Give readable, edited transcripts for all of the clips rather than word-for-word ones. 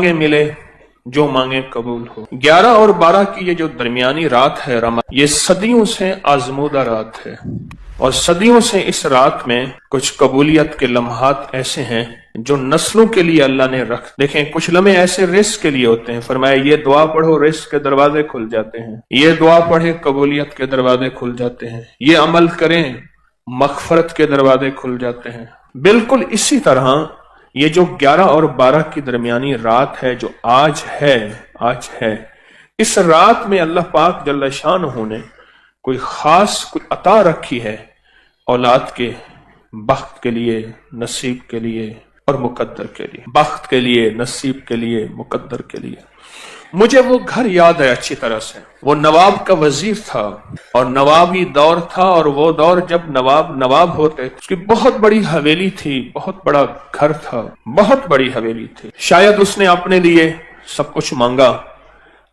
मिले, जो मांगे कबूल हो। 11 और 12 की ये जो दरमियानी रात है ये सदियों से आजमूदा रात है, और सदियों से इस रात में कुछ कबूलियत के लम्हात ऐसे हैं जो नस्लों के लिए अल्लाह ने रख। देखें, कुछ लम्हे ऐसे रिस्क के लिए होते हैं। फरमाया ये दुआ पढ़ो, रिस्क के दरवाजे खुल जाते हैं। ये दुआ पढ़े, कबूलियत के दरवाजे खुल जाते हैं। ये अमल करें, मगफरत के दरवाजे खुल जाते हैं। बिल्कुल इसी तरह ये जो 11 और 12 की दरमियानी रात है जो आज है, इस रात में अल्लाह पाक जल्ल शानहू ने कोई खास कोई अता रखी है औलाद के बख्त के लिए, नसीब के लिए और मुकद्दर के लिए। बख्त के लिए, नसीब के लिए, मुकद्दर के लिए। मुझे वो घर याद है अच्छी तरह से। वो नवाब का वजीर था और नवाबी दौर था, और वो दौर जब नवाब होते, उसकी बहुत बड़ी हवेली थी, बहुत बड़ा घर था, बहुत बड़ी हवेली थी। शायद उसने अपने लिए सब कुछ मांगा,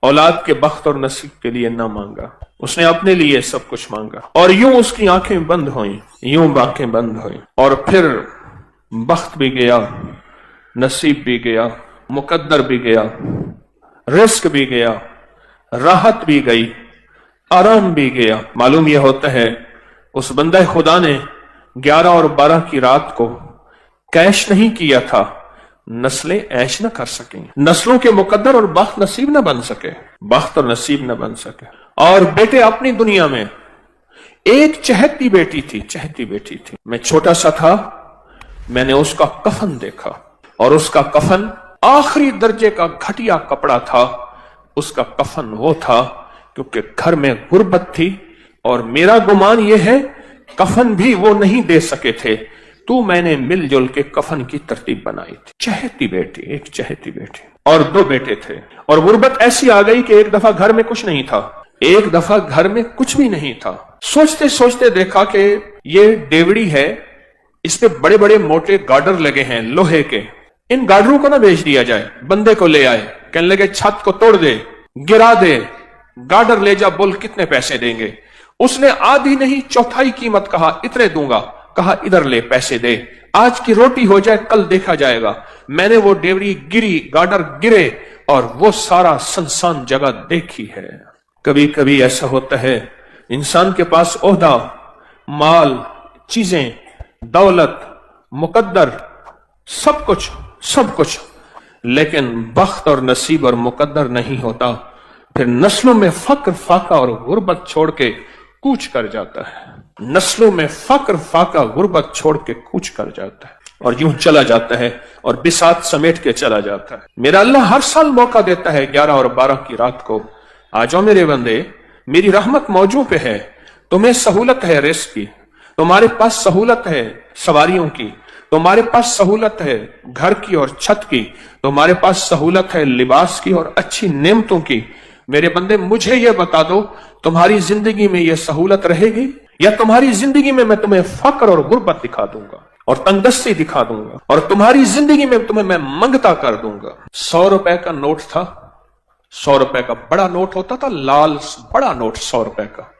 औलाद के बख्त और नसीब के लिए ना मांगा। उसने अपने लिए सब कुछ मांगा, और यूं उसकी आंखें बंद हुई, यूं आंखें बंद हुई, और फिर बख्त भी गया, नसीब भी गया, मुकद्दर भी गया, रिस्क भी गया, राहत भी गई, आराम भी गया। मालूम यह होता है उस बंदा खुदा ने 11 और 12 की रात को कैश नहीं किया था, नस्लें ऐश न कर सकें, नस्लों के मुकद्दर और बख्त नसीब न बन सके, बख्त और नसीब न बन सके। और बेटे, अपनी दुनिया में एक चहती बेटी थी। मैं छोटा सा था, मैंने उसका कफन देखा, और उसका कफन आखिरी दर्जे का घटिया कपड़ा था। उसका कफन वो था क्योंकि घर में गुर्बत थी, और मेरा गुमान यह है कफन भी वो नहीं दे सके थे, तो मैंने मिलजुल के कफन की तरतीब बनाई थी। चहती बेटी, एक चहती बेटी, और 2 बेटे थे। और गुर्बत ऐसी आ गई कि एक दफा घर में कुछ नहीं था, एक दफा घर में कुछ भी नहीं था। सोचते सोचते देखा कि ये डेवड़ी है, इस पे बड़े बड़े मोटे गार्डर लगे हैं लोहे के, इन गार्डरों को ना बेच दिया जाए। बंदे को ले आए, कहने लगे छत को तोड़ दे, गिरा दे, गार्डर ले जा, बोल कितने पैसे देंगे। उसने आधी नहीं चौथाई कीमत कहा, इतने दूंगा। कहा इधर ले, पैसे दे, आज की रोटी हो जाए, कल देखा जाएगा। मैंने वो डेवरी गिरी, गार्डर गिरे, और वो सारा सुनसान जगह देखी है। कभी कभी ऐसा होता है इंसान के पास ओहदा, माल, चीजें, दौलत, मुकद्दर, सब कुछ, लेकिन बख्त और नसीब और मुकद्दर नहीं होता। फिर नस्लों में फक्र, फाका और गुर्बत छोड़ के कूच कर जाता है। नस्लों में फक्र, फाका, गुर्बत छोड़ के कूच कर जाता है, और यूं चला जाता है, और बिसात समेट के चला जाता है। मेरा अल्लाह हर साल मौका देता है 11 और 12 की रात को, आ जाओ मेरे बंदे, मेरी रहमत मौजू पे है, तुम्हें सहूलत है रिस्क की, तुम्हारे पास सहूलत है सवारियों की, तुम्हारे पास सहूलत है घर की और छत की, तुम्हारे पास सहूलत है लिबास की और अच्छी नेमतों की। मेरे बंदे, मुझे यह बता दो, तुम्हारी जिंदगी में यह सहूलत रहेगी, या तुम्हारी जिंदगी में मैं तुम्हें फक्र और गुर्बत दिखा दूंगा और तंगदस्ती दिखा दूंगा, और तुम्हारी जिंदगी में तुम्हें मैं मंगता कर दूंगा। 100 रुपए का नोट था, 100 रुपए का बड़ा नोट होता था, लाल बड़ा नोट 100 रुपए का,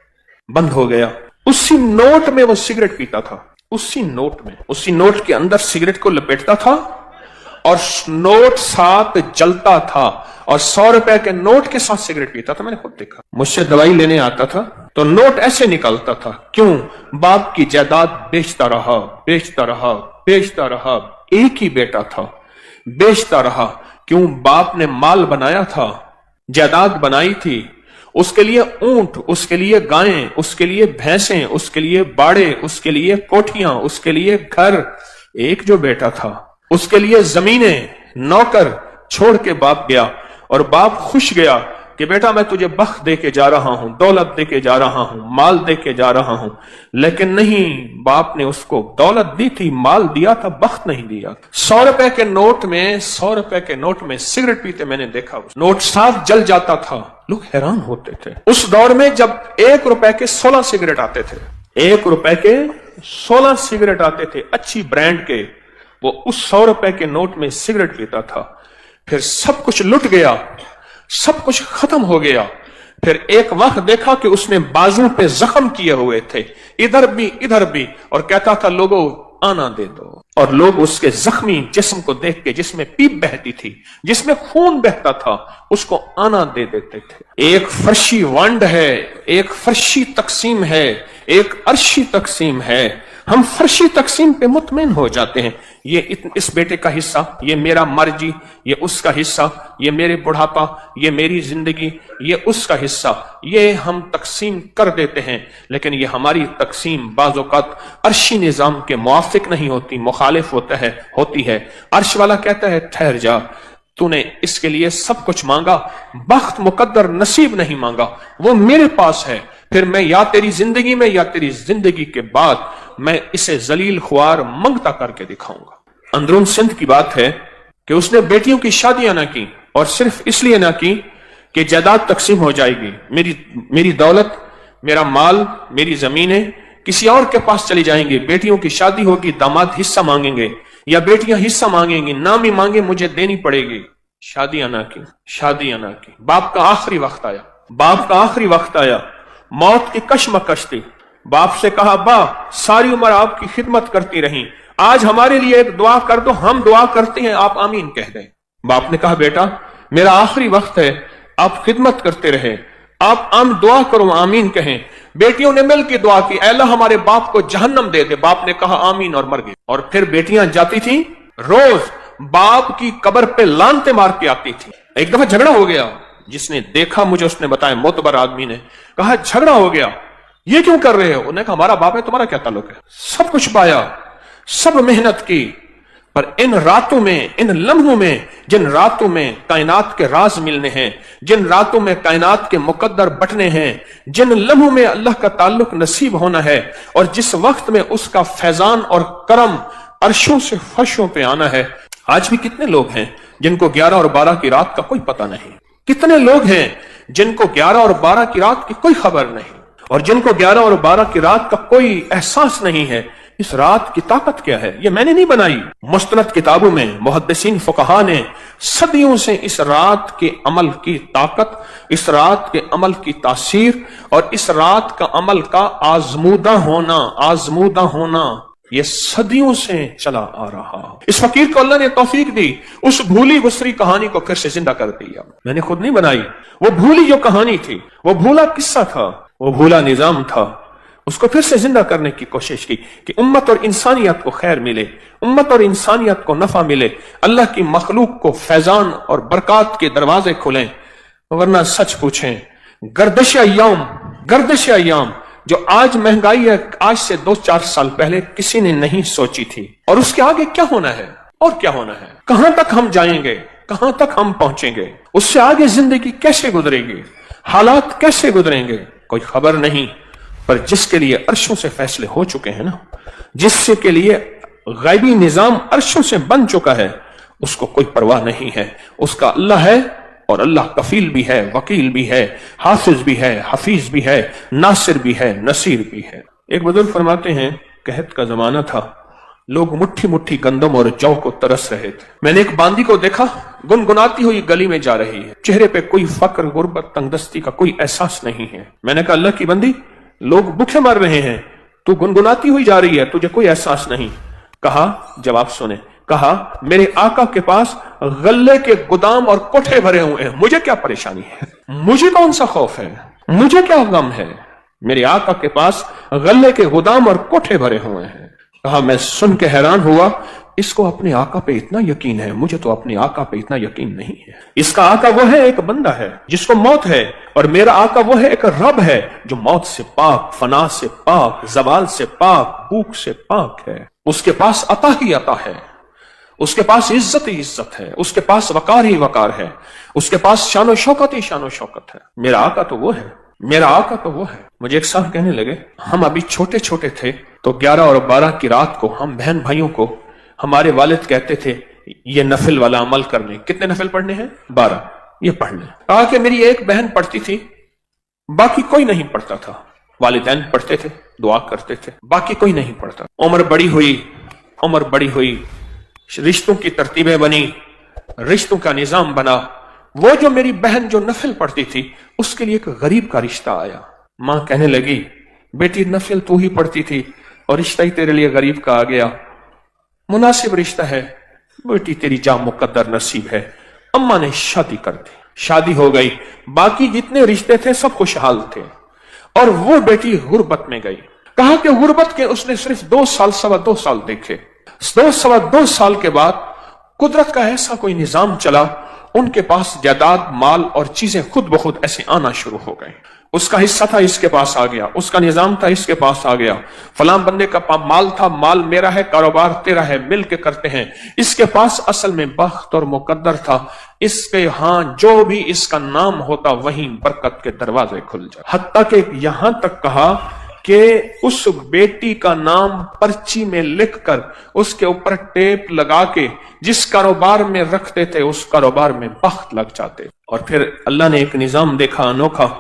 बंद हो गया। उसी नोट में वो सिगरेट पीता था, उसी नोट के अंदर सिगरेट को लपेटता था, और नोट साथ जलता था, और 100 रुपए के नोट के साथ सिगरेट पीता था। मैंने खुद देखा। मुझसे दवाई लेने आता था तो नोट ऐसे निकलता था। क्यों? बाप की जायदाद बेचता रहा, एक ही बेटा था, बेचता रहा। क्यों? बाप ने माल बनाया था, जायदाद बनाई थी, उसके लिए ऊंट, उसके लिए गायें, उसके लिए भैंसें, उसके लिए बाड़े, उसके लिए कोठियां, उसके लिए घर। एक जो बेटा था उसके लिए जमीनें, नौकर छोड़ के बाप गया, और बाप खुश गया कि बेटा मैं तुझे बख्त दे के जा रहा हूं, दौलत दे के जा रहा हूं, माल दे के जा रहा हूं। लेकिन नहीं, बाप ने उसको दौलत दी थी, माल दिया था, बख्त नहीं दिया। 100 रुपए के नोट में सिगरेट पीते मैंने देखा। नोट साथ जल जाता था, लोग हैरान होते थे। उस दौर में जब 1 रुपए के 16 सिगरेट आते थे, 1 रुपए के 16 सिगरेट आते थे अच्छी ब्रांड के, वो उस 100 रुपए के नोट में सिगरेट पीता था। फिर सब कुछ लुट गया, सब कुछ खत्म हो गया। फिर एक वक्त देखा कि उसने बाजू पे जख्म किए हुए थे, इधर भी, और कहता था लोगों आना दे दो, اور لوگ اس کے زخمی جسم کو دیکھ کے، جس میں پیپ بہتی تھی، جس میں خون بہتا تھا، اس کو آنا دے دیتے تھے۔ ایک فرشی ونڈ ہے، ایک فرشی تقسیم ہے، ایک عرشی تقسیم ہے۔ ہم فرشی تقسیم پہ مطمئن ہو جاتے ہیں، یہ اس بیٹے کا حصہ، یہ میرا مرجی، یہ اس کا حصہ، یہ میرے بڑھاپا، یہ میری زندگی، یہ اس کا حصہ، یہ ہم تقسیم کر دیتے ہیں۔ لیکن یہ ہماری تقسیم بعض اوقات عرشی نظام کے موافق نہیں ہوتی، مخالف ہوتی ہے۔ عرش والا کہتا ہے ٹھہر جا، تو نے اس کے لیے سب کچھ مانگا، بخت مقدر نصیب نہیں مانگا، وہ میرے پاس ہے۔ پھر میں یا تیری زندگی میں یا تیری زندگی کے بعد میں اسے ذلیل خوار منگتا کر کے دکھاؤں گا۔ اندرون سندھ کی بات ہے کہ اس نے بیٹیوں کی شادیاں نہ کی، اور صرف اس لیے نہ کی کہ جائیداد تقسیم ہو جائے گی، میری دولت، میرا مال، میری زمینیں کسی اور کے پاس چلی جائیں گی، بیٹیوں کی شادی ہوگی، داماد حصہ مانگیں گے یا بیٹیاں حصہ مانگیں گی، نام ہی مانگے مجھے دینی پڑے گی۔ شادیاں نہ کی۔ باپ کا آخری وقت آیا، موت کی کشمکش تھی۔ باپ سے کہا با ساری عمر آپ کی خدمت کرتی رہی، آج ہمارے لیے ایک دعا کر دو، ہم دعا کرتے ہیں، آپ آمین کہہ دیں۔ باپ نے کہا بیٹا میرا آخری وقت ہے، آپ خدمت کرتے رہے، آپ دعا کرو، آمین کہیں۔ بیٹیوں نے مل کے دعا کی، اے اللہ ہمارے باپ کو جہنم دے دے۔ باپ نے کہا آمین اور مر گئے۔ اور پھر بیٹیاں جاتی تھیں، روز باپ کی قبر پہ لانتے مار کے آتی تھی۔ ایک دفعہ جھگڑا ہو گیا، جس نے دیکھا مجھے اس نے بتایا، معتبر آدمی نے کہا جھگڑا ہو گیا، یہ کیوں کر رہے ہو؟ انہوں نے کہا ہمارا باپ ہے، تمہارا کیا تعلق ہے؟ سب کچھ پایا، سب محنت کی، پر ان راتوں میں، ان لمحوں میں، جن راتوں میں کائنات کے راز ملنے ہیں، جن راتوں میں کائنات کے مقدر بٹنے ہیں، جن لمحوں میں اللہ کا تعلق نصیب ہونا ہے، اور جس وقت میں اس کا فیضان اور کرم عرشوں سے فرشوں پہ آنا ہے۔ آج بھی کتنے لوگ ہیں جن کو 11 اور 12 کی رات کا کوئی پتہ نہیں، کتنے لوگ ہیں جن کو 11 اور 12 کی رات کی کوئی خبر نہیں، اور جن کو 11 اور 12 کی رات کا کوئی احساس نہیں ہے۔ اس رات کی طاقت کیا ہے؟ یہ میں نے نہیں بنائی، مستند کتابوں میں محدثین فقہا نے صدیوں سے اس رات کے عمل کی طاقت، اس رات کے عمل کی تاثیر، اور اس رات کا عمل کا آزمودہ ہونا یہ صدیوں سے چلا آ رہا۔ اس فقیر کو اللہ نے توفیق دی، اس بھولی گسری کہانی کو پھر سے زندہ کر دیا۔ میں نے خود نہیں بنائی، وہ بھولی جو کہانی تھی، وہ بھولا قصہ تھا، وہ بھولا نظام تھا، اس کو پھر سے زندہ کرنے کی کوشش کی کہ امت اور انسانیت کو خیر ملے، امت اور انسانیت کو نفع ملے، اللہ کی مخلوق کو فیضان اور برکات کے دروازے کھلیں۔ ورنہ سچ پوچھیں، گردش ایام جو آج مہنگائی ہے، آج سے 2-4 سال پہلے کسی نے نہیں سوچی تھی، اور اس کے آگے کیا ہونا ہے اور کیا ہونا ہے، کہاں تک ہم جائیں گے، کہاں تک ہم پہنچیں گے، اس سے آگے زندگی کیسے گزرے گی، حالات کیسے گزریں گے، کوئی خبر نہیں۔ پر جس کے لیے عرشوں سے فیصلے ہو چکے ہیں نا، جس کے لیے غیبی نظام عرشوں سے بن چکا ہے، اس کو کوئی پرواہ نہیں ہے، اس کا اللہ ہے، اور اللہ کفیل بھی ہے، وکیل بھی ہے، حافظ بھی ہے، حفیظ بھی ہے، ناصر بھی ہے، نصیر بھی ہے۔ ایک بزرگ فرماتے ہیں قحط کا زمانہ تھا، لوگ مٹھی مٹھی گندم اور جو کو ترس رہے تھے۔ میں نے ایک باندی کو دیکھا، گنگناتی ہوئی گلی میں جا رہی ہے، چہرے پہ کوئی فقر، غربت، تنگدستی کا کوئی احساس نہیں ہے۔ میں نے کہا اللہ کی بندی، لوگ بھوکے مر رہے ہیں، تو گنگناتی ہوئی جا رہی ہے، تجھے کوئی احساس نہیں؟ کہا، جواب سنیں، کہا میرے آقا کے پاس غلے کے گودام اور کوٹھے بھرے ہوئے ہیں، مجھے کیا پریشانی ہے، مجھے کون سا خوف ہے، مجھے کیا غم ہے، میرے آقا کے پاس غلے کے گودام اور کوٹھے بھرے ہوئے ہیں۔ کہا میں سن کے حیران ہوا، اس کو اپنے آقا پہ اتنا یقین ہے، مجھے تو اپنے آقا پہ اتنا یقین نہیں ہے۔ اس کا آقا وہ ہے ایک بندہ ہے جس کو موت ہے، اور میرا آقا وہ ہے ایک رب ہے جو موت سے پاک، فنا سے پاک، زوال سے پاک، بھوک سے پاک ہے۔ اس کے پاس عطا ہی عطا ہے، اس کے پاس عزت ہی عزت ہے، اس کے پاس وقار ہی وقار ہے، اس کے پاس شان و شوکت ہی شان و شوکت ہے۔ میرا آقا تو وہ ہے، میرا آقا تو وہ ہے۔ مجھے ایک صاحب کہنے لگے، ہم ابھی چھوٹے چھوٹے تھے تو 11 اور 12 کی رات کو ہم بہن بھائیوں کو ہمارے والد کہتے تھے یہ نفل والا عمل کرنے۔ کتنے نفل پڑھنے ہیں؟ 12، یہ پڑھنے۔ کہا کہ میری ایک بہن پڑھتی تھی، باقی کوئی نہیں پڑھتا تھا۔ والدین پڑھتے تھے، دعا کرتے تھے، باقی کوئی نہیں پڑھتا۔ عمر بڑی ہوئی، رشتوں کی ترتیبیں بنی، رشتوں کا نظام بنا۔ وہ جو میری بہن جو نفل پڑھتی تھی، اس کے لیے ایک غریب کا رشتہ آیا۔ ماں کہنے لگی بیٹی نفل تو ہی پڑھتی تھی اور رشتہ ہی تیرے لیے غریب کا آ گیا۔ मुनासिब रिश्ता है, बेटी तेरी जा मुकद्दर नसीब है। अम्मा ने शादी कर दी, शादी हो गई, बाकी जितने रिश्ते थे सब खुशहाल थे, और वो बेटी गुर्बत में गई। कहा कि गुर्बत के उसने सिर्फ 2 साल, 2.25 साल देखे। 2 साल के बाद कुदरत का ऐसा कोई निजाम चला, उनके पास जायदाद, माल और चीजें खुद ब खुद ऐसे आना शुरू हो गए। उसका हिस्सा था, इसके पास आ गया, उसका निजाम था, इसके पास आ गया। फलां बंदे का माल था, माल मेरा है, कारोबार तेरा है, मिल के करते हैं। इसके पास असल में बख्त और मुकद्दर था, इसके यहां जो भी इसका नाम होता वहीं बरकत के दरवाजे खुल जाए। हत्ता के यहां तक कहा कि उस बेटी का नाम पर्ची में लिखकर उसके ऊपर टेप लगा के जिस कारोबार में रखते थे उस कारोबार में बख्त लग जाते। और फिर अल्लाह ने एक निजाम देखा अनोखा,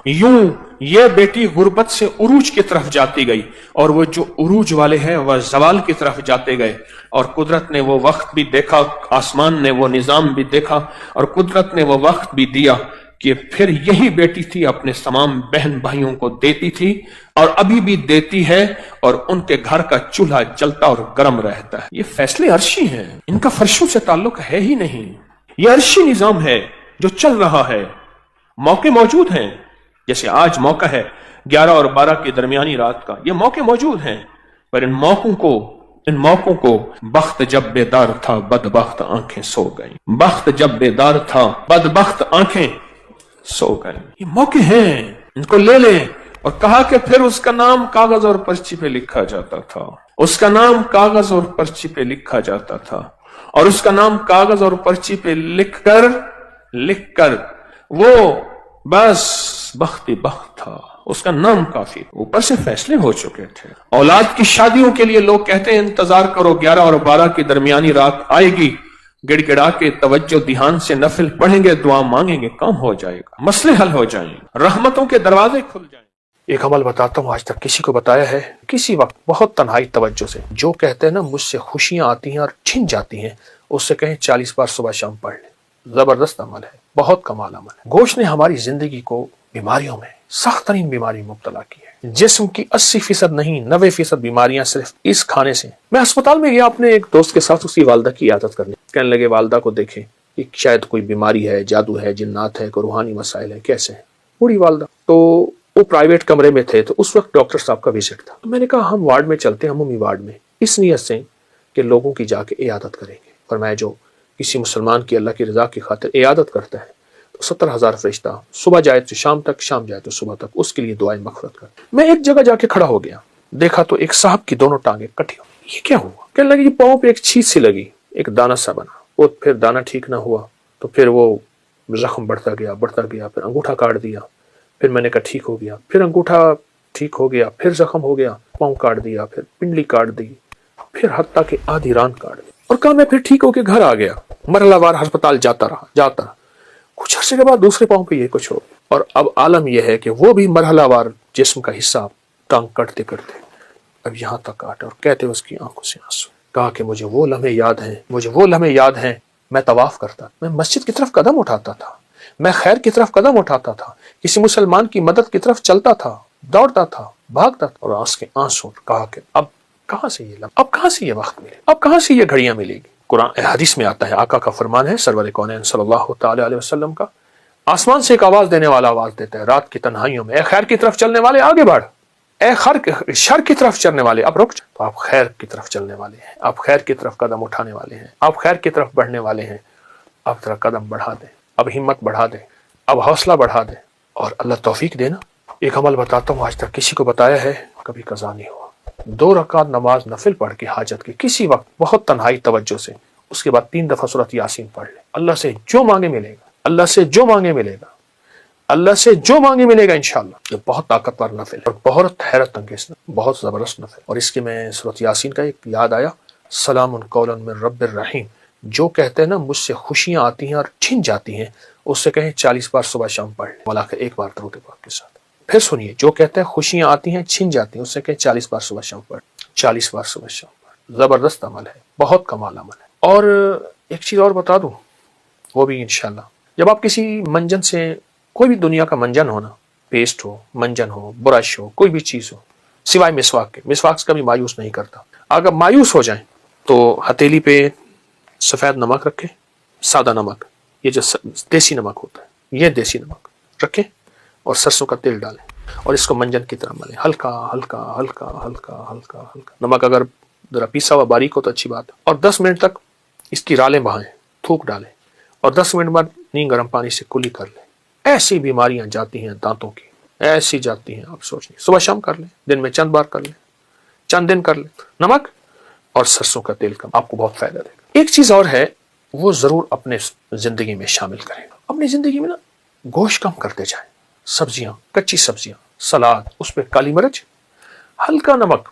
यूं ये बेटी गुर्बत से उरूज की तरफ जाती गई, और वो जो उरूज वाले हैं वह जवाल की तरफ जाते गए। और कुदरत ने वो वक्त भी देखा, आसमान ने वो निजाम भी देखा, और कुदरत ने वो वक्त भी दिया कि फिर यही बेटी थी अपने तमाम बहन भाइयों को देती थी, और अभी भी देती है, और उनके घर का चूल्हा जलता और गर्म रहता है। ये फैसले अर्शी हैं, इनका फर्शों से ताल्लुक है ही नहीं। ये अर्शी निजाम है जो चल रहा है। मौके मौजूद हैं, जैसे आज मौका है 11 और 12 की दरमियानी रात का, ये मौके मौजूद हैं, पर इन मौकों को बख्त जब बेदार था बदबख्त आंखें सो गई। बख्त जब बेदार था बदबख्त आंखें सो गए। ये मौके हैं, इनको ले लें। और कहा कि फिर उसका नाम कागज और पर्ची पे लिखा जाता था, उसका नाम कागज और पर्ची पे लिखा जाता था, और उसका नाम कागज और पर्ची पे लिखकर वो बस बख्ती बख्त था, उसका नाम काफी। ऊपर से फैसले हो चुके थे। औलाद की शादियों के लिए लोग कहते हैं इंतजार करो, 11 और 12 की दरमियानी रात आएगी, गिड़गिड़ा के तवज्जो ध्यान से नफिल पढ़ेंगे, दुआ मांगेंगे, काम हो जाएगा, मसले हल हो जाएंगे, रहमतों के दरवाजे खुल जाएंगे। एक अमल बताता हूँ, आज तक किसी को बताया है, किसी वक्त बहुत तन्हाई तवज्जो से। जो कहते हैं ना मुझसे खुशियां आती हैं और छिन जाती हैं, उससे कहें 40 बार सुबह शाम पढ़ लें। जबरदस्त अमल है, बहुत कमाल अमल है। गोश्त ने हमारी जिंदगी को बीमारियों में सख्त तरीन बीमारी मुब्तला की है। जिस्म की 80% नहीं 90% बीमारियां सिर्फ इस खाने से। मैं अस्पताल में गया अपने एक दोस्त के साथ, उसकी वालदा की इयादत करने। कहने लगे वालदा को देखें कि शायद कोई बीमारी है, जादू है, जिन्नात है, कोई रूहानी मसाइल है, कैसे है बूढ़ी वालदा। तो वो प्राइवेट कमरे में थे, तो उस वक्त डॉक्टर साहब का विजिट था। तो मैंने कहा हम वार्ड में चलते हैं, अमूमी वार्ड में, इस नीयत से कि लोगों की जाके इयादत करेंगे। और मैं जो किसी मुसलमान की अल्लाह की रजा की खातिर इयादत करता है तो 70,000 फरिश्ता सुबह जाए तो शाम तक, शाम जाए तो सुबह तक, उसके लिए दुआएं मग़फ़िरत करते। मैं एक जगह जाके खड़ा हो गया, देखा तो एक साहब की दोनों टांगे कटी हो। ये क्या हुआ? कहने लगे कि पाँव पे एक छींट सी लगी, एक दाना सा बना, वो फिर दाना ठीक ना हुआ तो फिर वो जख्म बढ़ता गया, फिर अंगूठा काट दिया, फिर मैंने कहा ठीक हो गया, फिर अंगूठा ठीक हो गया, फिर जख्म हो गया, पाँव काट दिया, फिर पिंडली काट दी, फिर हत्ता के आधी रान काट दी। और कहा मैं फिर ठीक होके घर आ गया, मरहलावार अस्पताल जाता रहा। कुछ अर्से के बाद दूसरे पाँव पे ये कुछ हो। और अब आलम यह है कि वो भी मरहलावार जिस्म का हिस्सा टांग कटते करते अब यहाँ तक काटे, और कहते उसकी आंखों से आंसू। कहा कि मुझे वो लम्हे याद हैं, मैं तवाफ करता, मैं मस्जिद की तरफ कदम उठाता था, मैं खैर की तरफ कदम उठाता था, किसी मुसलमान की मदद की तरफ चलता था, दौड़ता था, भागता था, और आंख के आंसू। कहा कि अब कहाँ से ये वक्त मिले, अब कहाँ से ये घड़ियां मिलेगी। कुरान हदीस में आता है, आका का फरमान है सरवर कौनैन सल्लल्लाहु तआला अलैहि वसल्लम का, आसमान से एक आवाज देने वाला आवाज देता है रात की तन्हाइयों में, ए खैर की तरफ चलने वाले आगे बढ़, ए शर की तरफ चलने वाले अब रुक। तो आप खैर की तरफ चलने वाले हैं, आप खैर की तरफ कदम उठाने वाले हैं, आप खैर की तरफ बढ़ने वाले हैं। अब जरा कदम बढ़ा दें, अब हिम्मत बढ़ा दें, अब हौसला बढ़ा दें, और अल्लाह तौफीक देना। एक अमल बताता हूँ, आज तक किसी को बताया है, कभी कज़ा नहीं हुआ। 2 रकात नमाज नफिल पढ़ के हाजत की किसी वक्त बहुत तन्हाई तवज्जो से, उसके बाद 3 दफा सूरत यासीन पढ़ ले। अल्लाह से जो मांगे मिलेगा, अल्लाह से जो मांगे मिलेगा, अल्लाह से जो मांगे मिलेगा इंशाअल्लाह। ये बहुत ताकतवर नफिल और बहुत हैरत अंगेज, बहुत जबरदस्त नफिल। और इसके में सूरत यासीन का एक याद आया, सलामुन कौलन मिन रब्बिर रहीम। जो कहते हैं ना मुझसे खुशियां आती हैं और छिन जाती हैं, उससे कहें 40 बार सुबह शाम पढ़ ले, वाला एक बार दरूद पाक के साथ। फिर सुनिए, जो कहते हैं खुशियां आती हैं छिन जाती हैं, उससे कहें 40 बार सुबह शाम पढ़, 40 बार सुबह शाम पढ़। जबरदस्त अमल है, बहुत कमाल अमल है। और एक चीज और बता दूं, वो भी इंशाल्लाह, जब आप किसी मंजन से, कोई भी दुनिया का मंजन हो ना, पेस्ट हो, मंजन हो, ब्रश हो, कोई भी चीज हो, सिवाय मिसवाक के, मिसवाक कभी मायूस नहीं करता। अगर मायूस हो जाए تو ہتھیلی پہ سفید نمک رکھیں، سادہ نمک، یہ جو دیسی نمک ہوتا ہے یہ دیسی نمک رکھیں، اور سرسوں کا تیل ڈالیں اور اس کو منجن کی طرح ملیں، ہلکا ہلکا ہلکا ہلکا ہلکا ہلکا۔ نمک اگر ذرا پیسا ہوا باریک ہو تو اچھی بات ہے، اور 10 منٹ تک اس کی رالیں بہائیں، تھوک ڈالیں، اور 10 منٹ بعد نیم گرم پانی سے کلی کر لیں۔ ایسی بیماریاں جاتی ہیں دانتوں کی، ایسی جاتی ہیں آپ سوچ نہیں، صبح شام کر لیں، دن میں چند بار کر لیں، چند دن کر لیں، نمک اور سرسوں کا تیل کا آپ کو بہت فائدہ دے گا۔ ایک چیز اور ہے، وہ ضرور اپنے زندگی میں شامل کریں، اپنی زندگی میں نا گوشت کم کرتے جائیں، سبزیاں، کچی سبزیاں، سلاد، اس پہ کالی مرچ، ہلکا نمک،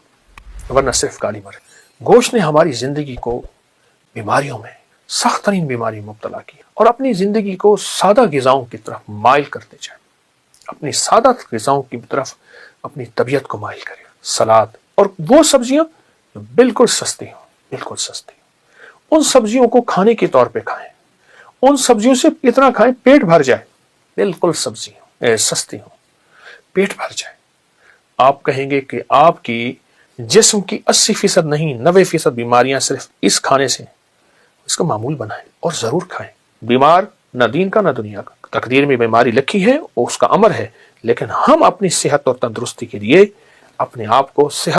ورنہ صرف کالی مرچ۔ گوشت نے ہماری زندگی کو بیماریوں میں، سخت ترین بیماری مبتلا کیا، اور اپنی زندگی کو سادہ غذاؤں کی طرف مائل کرتے جائیں، اپنی سادہ غذاؤں کی طرف اپنی طبیعت کو مائل کریں۔ سلاد اور وہ سبزیاں جو بالکل سستی ہوں، بالکل سستی ہوں، ان سبزیوں کو کھانے کے طور پہ کھائیں، ان سبزیوں سے اتنا کھائیں پیٹ بھر جائے، بالکل سبزی ہوں، سستی ہوں، پیٹ بھر جائے۔ آپ کہیں گے کہ آپ کی جسم کی 80% نہیں 90% بیماریاں صرف اس کھانے سے، اس کا معمول بنائیں اور ضرور کھائیں۔ بیمار نہ دین کا نہ دنیا کا، تقدیر میں بیماری لکھی ہے اور اس کا امر ہے، لیکن ہم اپنی صحت اور تندرستی کے لیے اپنے آپ کو صحت